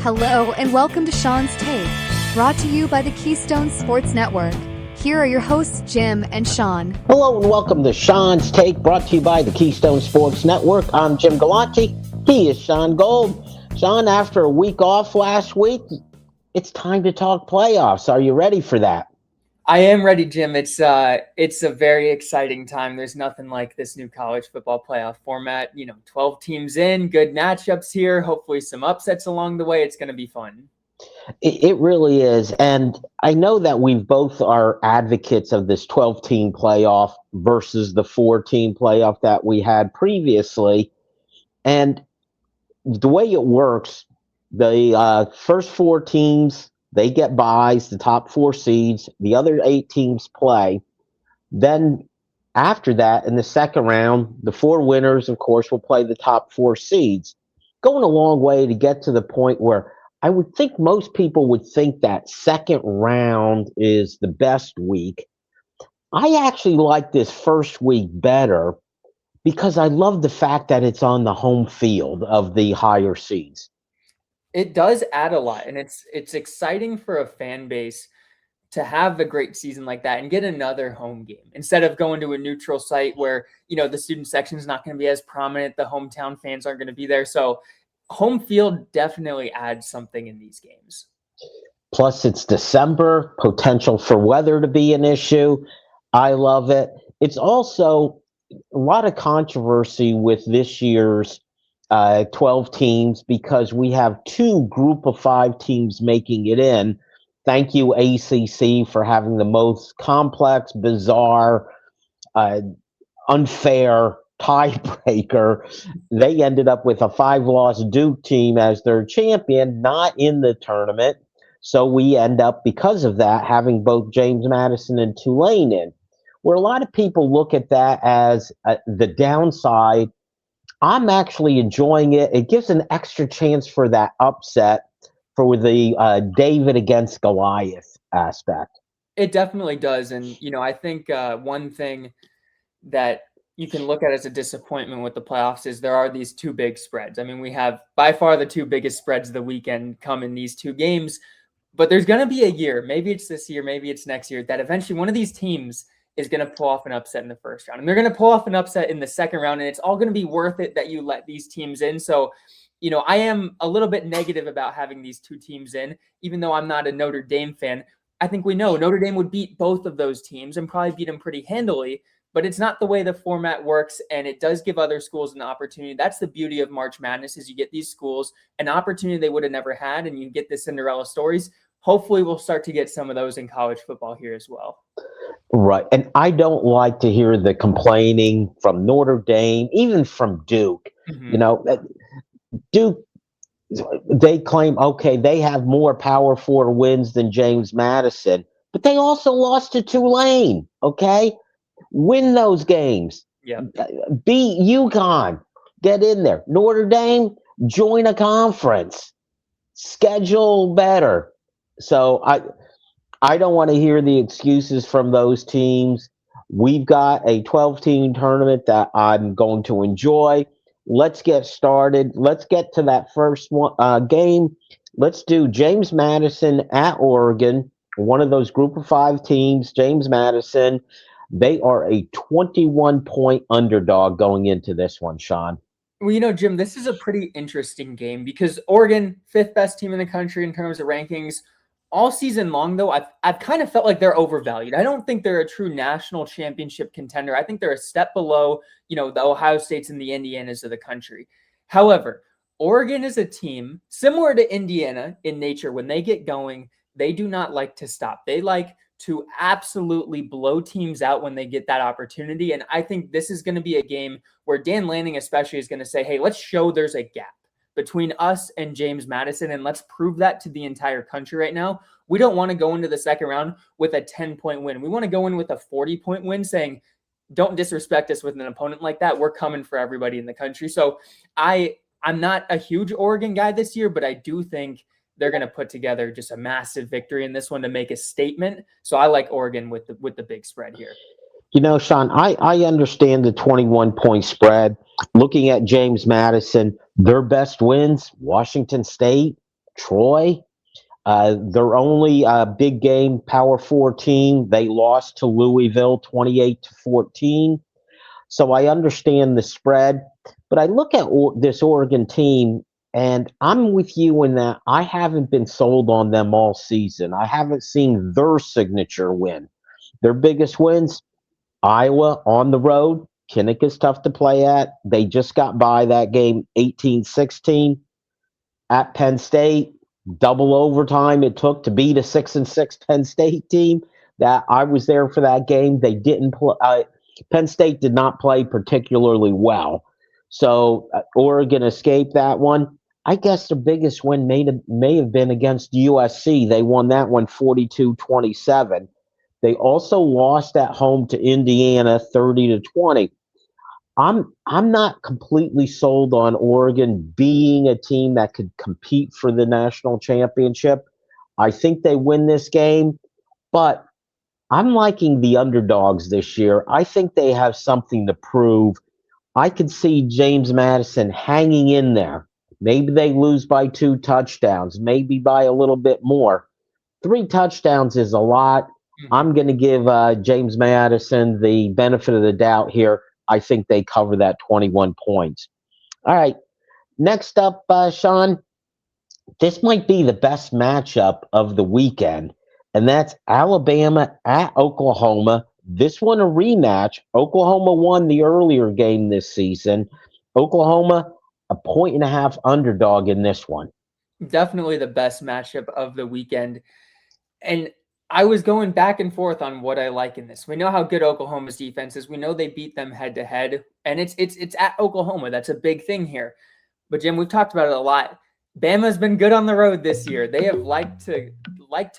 Hello and welcome to Shaun's Take, brought to you by the Keystone Sports Network. Here are your hosts, Jim and Shaun. Hello and welcome to Shaun's Take, brought to you by the Keystone Sports Network. I'm Jim Galante. He is Shaun Gold. Shaun, after a week off last week, it's time to talk playoffs. Are you ready for that? I am ready, Jim. It's a very exciting time. There's nothing like this new college football playoff format. 12 teams in, good matchups here, hopefully some upsets along the way. It's going to be fun. It really is. And I know that we both are advocates of this 12-team playoff versus the 4-team playoff that we had previously. And the way it works, the first 4 teams, they get byes, the top 4 seeds. The other 8 teams play. Then after that, in the second round, the 4 winners, of course, will play the top 4 seeds. Going a long way to get to the point where I would think most people would think that second round is the best week. I actually like this first week better because I love the fact that it's on the home field of the higher seeds. It does add a lot, and it's exciting for a fan base to have a great season like that and get another home game instead of going to a neutral site where, the student section is not going to be as prominent. The hometown fans aren't going to be there. So home field definitely adds something in these games. Plus, it's December, potential for weather to be an issue. I love it. It's also a lot of controversy with this year's 12 teams because we have 2 group of 5 teams making it in. Thank you, ACC, for having the most complex, bizarre, unfair tiebreaker. They ended up with a 5-loss Duke team as their champion, not in the tournament. So we end up, because of that, having both James Madison and Tulane in. Where a lot of people look at that as the downside, I'm actually enjoying it. It gives an extra chance for that upset for the David against Goliath aspect. It definitely does. And, I think one thing that you can look at as a disappointment with the playoffs is there are these 2 big spreads. I mean, we have by far the 2 biggest spreads of the weekend come in these 2 games, but there's going to be a year, maybe it's this year, maybe it's next year, that eventually one of these teams is going to pull off an upset in the first round. And they're going to pull off an upset in the second round, and it's all going to be worth it that you let these teams in. So, I am a little bit negative about having these 2 teams in, even though I'm not a Notre Dame fan. I think we know Notre Dame would beat both of those teams and probably beat them pretty handily, but it's not the way the format works, and it does give other schools an opportunity. That's the beauty of March Madness, is you get these schools an opportunity they would have never had, and you get the Cinderella stories. Hopefully we'll start to get some of those in college football here as well. Right. And I don't like to hear the complaining from Notre Dame, even from Duke. Mm-hmm. Duke, they claim, okay, they have more Power 4 wins than James Madison, but they also lost to Tulane, okay? Win those games. Yeah. Beat UConn. Get in there. Notre Dame, join a conference. Schedule better. So I don't want to hear the excuses from those teams. We've got a 12-team tournament that I'm going to enjoy. Let's get started. Let's get to that first game. Let's do James Madison at Oregon, one of those group of 5 teams. James Madison, they are a 21-point underdog going into this one, Shaun. Well, Jim, this is a pretty interesting game because Oregon, 5th best team in the country in terms of rankings. All season long, though, I've kind of felt like they're overvalued. I don't think they're a true national championship contender. I think they're a step below, the Ohio States and the Indianas of the country. However, Oregon is a team similar to Indiana in nature. When they get going, they do not like to stop. They like to absolutely blow teams out when they get that opportunity. And I think this is going to be a game where Dan Lanning especially is going to say, hey, let's show there's a gap between us and James Madison, and let's prove that to the entire country right now. We don't want to go into the second round with a 10-point win. We want to go in with a 40-point win saying, don't disrespect us with an opponent like that. We're coming for everybody in the country. So I'm not a huge Oregon guy this year, but I do think they're going to put together just a massive victory in this one to make a statement. So I like Oregon with the big spread here. Shaun, I understand the 21-point spread. Looking at James Madison, their best wins, Washington State, Troy. Their only big game, Power 4 team, they lost to Louisville 28-14. So I understand the spread, but I look at this Oregon team, and I'm with you in that I haven't been sold on them all season. I haven't seen their signature win. Their biggest wins, Iowa on the road. Kinnick is tough to play at. They just got by that game 18-16 at Penn State. Double overtime it took to beat a 6-6 Penn State team. That I was there for that game. They didn't play. Penn State did not play particularly well, so Oregon escaped that one. I guess the biggest win may have been against USC. They won that one 42-27. They also lost at home to Indiana 30-20. I'm not completely sold on Oregon being a team that could compete for the national championship. I think they win this game, but I'm liking the underdogs this year. I think they have something to prove. I could see James Madison hanging in there. Maybe they lose by 2 touchdowns, maybe by a little bit more. 3 touchdowns is a lot. I'm going to give James Madison the benefit of the doubt here. I think they cover that 21 points. All right. Next up, Shaun, this might be the best matchup of the weekend, and that's Alabama at Oklahoma. This one a rematch. Oklahoma won the earlier game this season. Oklahoma, a 1.5 underdog in this one. Definitely the best matchup of the weekend. And I was going back and forth on what I like in this. We know how good Oklahoma's defense is. We know they beat them head to head, and it's at Oklahoma. That's a big thing here. But Jim, we've talked about it a lot. Bama's been good on the road this year. They have liked to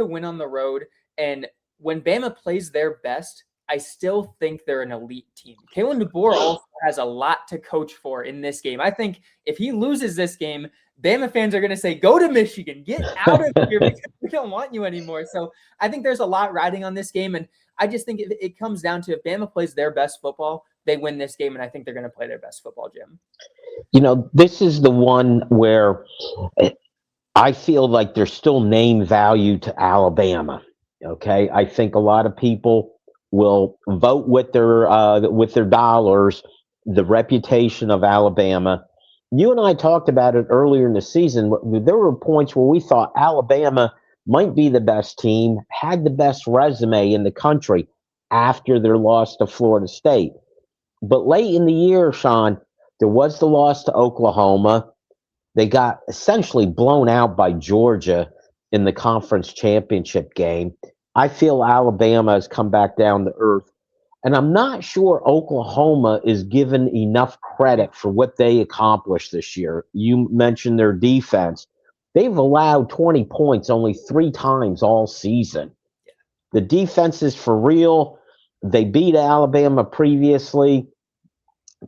win on the road, and when Bama plays their best, I still think they're an elite team. Kalen DeBoer also has a lot to coach for in this game. I think if he loses this game, Bama fans are going to say, go to Michigan, get out of here because we don't want you anymore. So I think there's a lot riding on this game. And I just think it comes down to if Bama plays their best football, they win this game. And I think they're going to play their best football, Jim. You know, this is the one where I feel like there's still name value to Alabama. Okay. I think a lot of people will vote with their dollars, the reputation of Alabama. You and I talked about it earlier in the season. There were points where we thought Alabama might be the best team, had the best resume in the country after their loss to Florida State. But late in the year, Shaun, there was the loss to Oklahoma. They got essentially blown out by Georgia in the conference championship game. I feel Alabama has come back down to earth. And I'm not sure Oklahoma is given enough credit for what they accomplished this year. You mentioned their defense. They've allowed 20 points only 3 times all season. The defense is for real. They beat Alabama previously.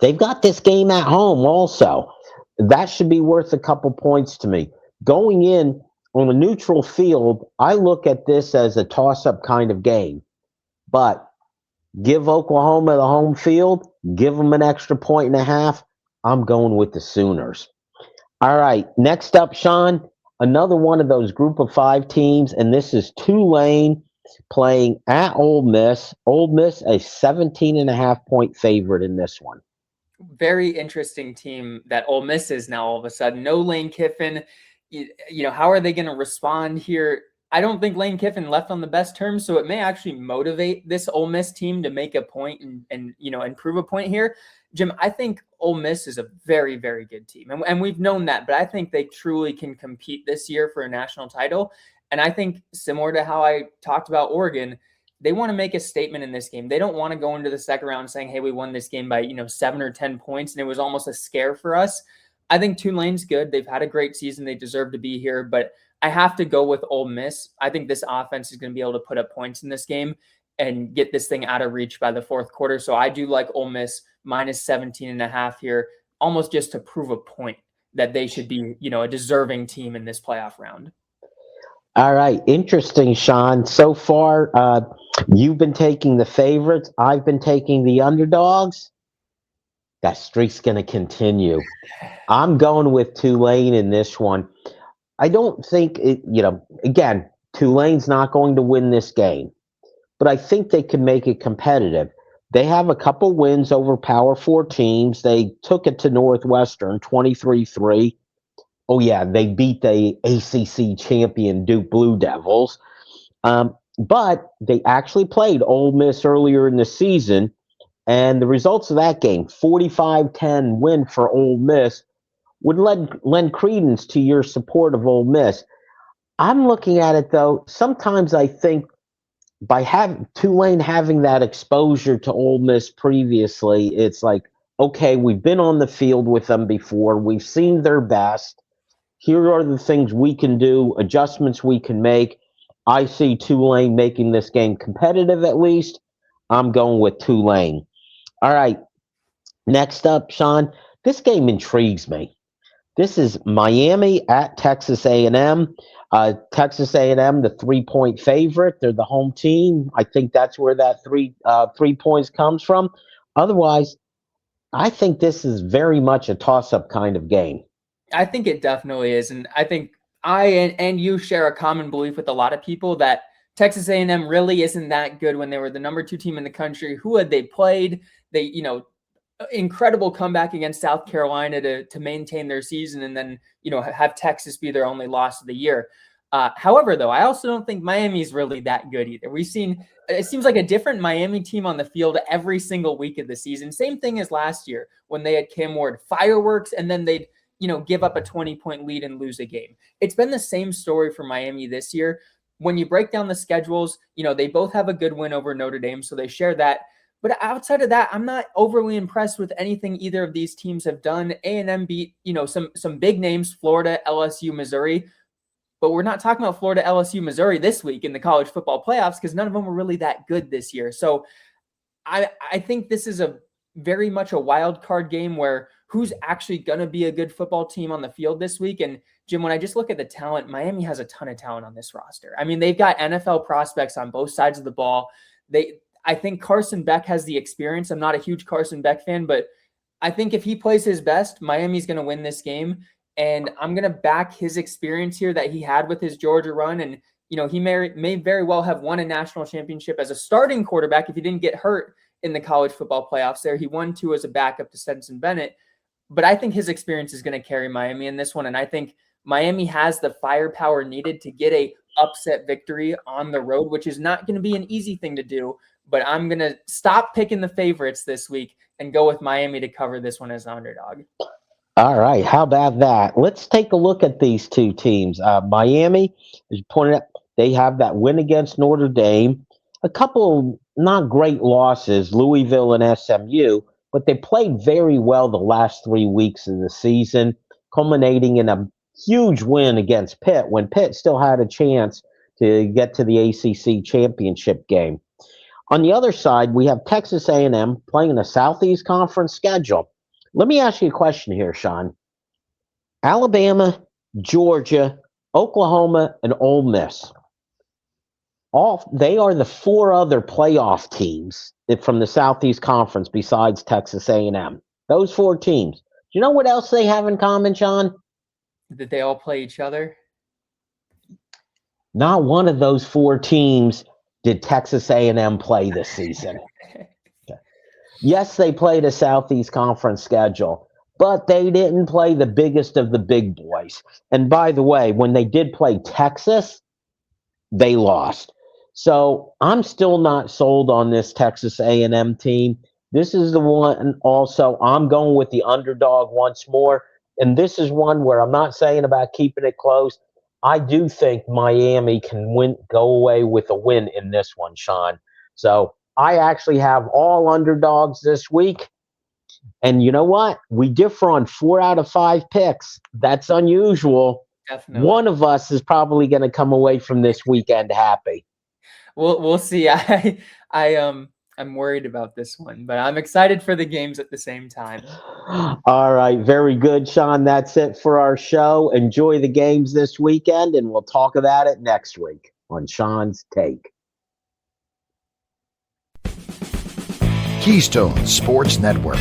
They've got this game at home also. That should be worth a couple points to me. Going in on a neutral field, I look at this as a toss-up kind of game. But give Oklahoma the home field, give them an extra 1.5. I'm going with the Sooners. All right, next up, Shaun, another one of those group of 5 teams, and this is Tulane playing at Ole Miss. Ole Miss, a 17.5-point favorite in this one. Very interesting team that Ole Miss is now all of a sudden. No Lane Kiffin. You know, how are they going to respond here? I don't think Lane Kiffin left on the best terms, so it may actually motivate this Ole Miss team to make a point and prove a point here. Jim, I think Ole Miss is a very, very good team, and we've known that, but I think they truly can compete this year for a national title. And I think similar to how I talked about Oregon, they want to make a statement in this game. They don't want to go into the second round saying, hey, we won this game by 7 or 10 points, and it was almost a scare for us. I think Tulane's good. They've had a great season. They deserve to be here, but I have to go with Ole Miss. I think this offense is going to be able to put up points in this game and get this thing out of reach by the fourth quarter. So I do like Ole Miss minus 17.5 here, almost just to prove a point that they should be, a deserving team in this playoff round. All right. Interesting, Shaun. So far, you've been taking the favorites. I've been taking the underdogs. That streak's going to continue. I'm going with Tulane in this one. I don't think it, again, Tulane's not going to win this game, but I think they can make it competitive. They have a couple wins over Power Four teams. They took it to Northwestern 23-3. Oh, yeah, they beat the ACC champion Duke Blue Devils. But they actually played Ole Miss earlier in the season, and the results of that game, 45-10 win for Ole Miss, would lend credence to your support of Ole Miss. I'm looking at it, though, sometimes I think by having Tulane having that exposure to Ole Miss previously, it's like, okay, we've been on the field with them before. We've seen their best. Here are the things we can do, adjustments we can make. I see Tulane making this game competitive at least. I'm going with Tulane. All right. Next up, Shaun, this game intrigues me. This is Miami at Texas A&M. Texas A&M, the 3-point favorite. They're the home team. I think that's where that 3 points comes from. Otherwise, I think this is very much a toss-up kind of game. I think it definitely is, and I think I and you share a common belief with a lot of people that Texas A&M really isn't that good when they were the number 2 team in the country. Who had they played? They, incredible comeback against South Carolina to maintain their season, and then have Texas be their only loss of the year. However, though, I also don't think Miami's really that good either. We've seen it seems like a different Miami team on the field every single week of the season. Same thing as last year when they had Cam Ward fireworks, and then they'd give up a 20-point lead and lose a game. It's been the same story for Miami this year. When you break down the schedules, they both have a good win over Notre Dame, so they share that. But outside of that, I'm not overly impressed with anything either of these teams have done. A&M beat, some big names, Florida, LSU, Missouri. But we're not talking about Florida, LSU, Missouri this week in the college football playoffs because none of them were really that good this year. So I think this is very much a wild card game where who's actually going to be a good football team on the field this week. And Jim, when I just look at the talent, Miami has a ton of talent on this roster. I mean, they've got NFL prospects on both sides of the ball. I think Carson Beck has the experience. I'm not a huge Carson Beck fan, but I think if he plays his best, Miami's going to win this game. And I'm going to back his experience here that he had with his Georgia run. And, he may very well have won a national championship as a starting quarterback if he didn't get hurt in the college football playoffs there. He won 2 as a backup to Stetson Bennett. But I think his experience is going to carry Miami in this one. And I think Miami has the firepower needed to get a upset victory on the road, which is not going to be an easy thing to do. But I'm going to stop picking the favorites this week and go with Miami to cover this one as an underdog. All right. How about that? Let's take a look at these two teams. Miami, as you pointed out, they have that win against Notre Dame. A couple not great losses, Louisville and SMU, but they played very well the last 3 weeks of the season, culminating in a huge win against Pitt when Pitt still had a chance to get to the ACC championship game. On the other side, we have Texas A&M playing a Southeast Conference schedule. Let me ask you a question here, Shaun. Alabama, Georgia, Oklahoma, and Ole Miss. They are the 4 other playoff teams from the Southeast Conference besides Texas A&M. Those 4 teams. Do you know what else they have in common, Shaun? That they all play each other? Not one of those 4 teams did Texas A&M play this season. Okay. Yes, they played a Southeast Conference schedule, but they didn't play the biggest of the big boys. And by the way, when they did play Texas, they lost. So I'm still not sold on this Texas A&M team. This is the one also I'm going with the underdog once more. And this is one where I'm not saying about keeping it close. I do think Miami can go away with a win in this one, Shaun. So I actually have all underdogs this week. And you know what? We differ on 4 out of 5 picks. That's unusual. Definitely. One of us is probably going to come away from this weekend happy. We'll see. I'm worried about this one, but I'm excited for the games at the same time. All right. Very good, Shaun. That's it for our show. Enjoy the games this weekend, and we'll talk about it next week on Shaun's Take. Keystone Sports Network.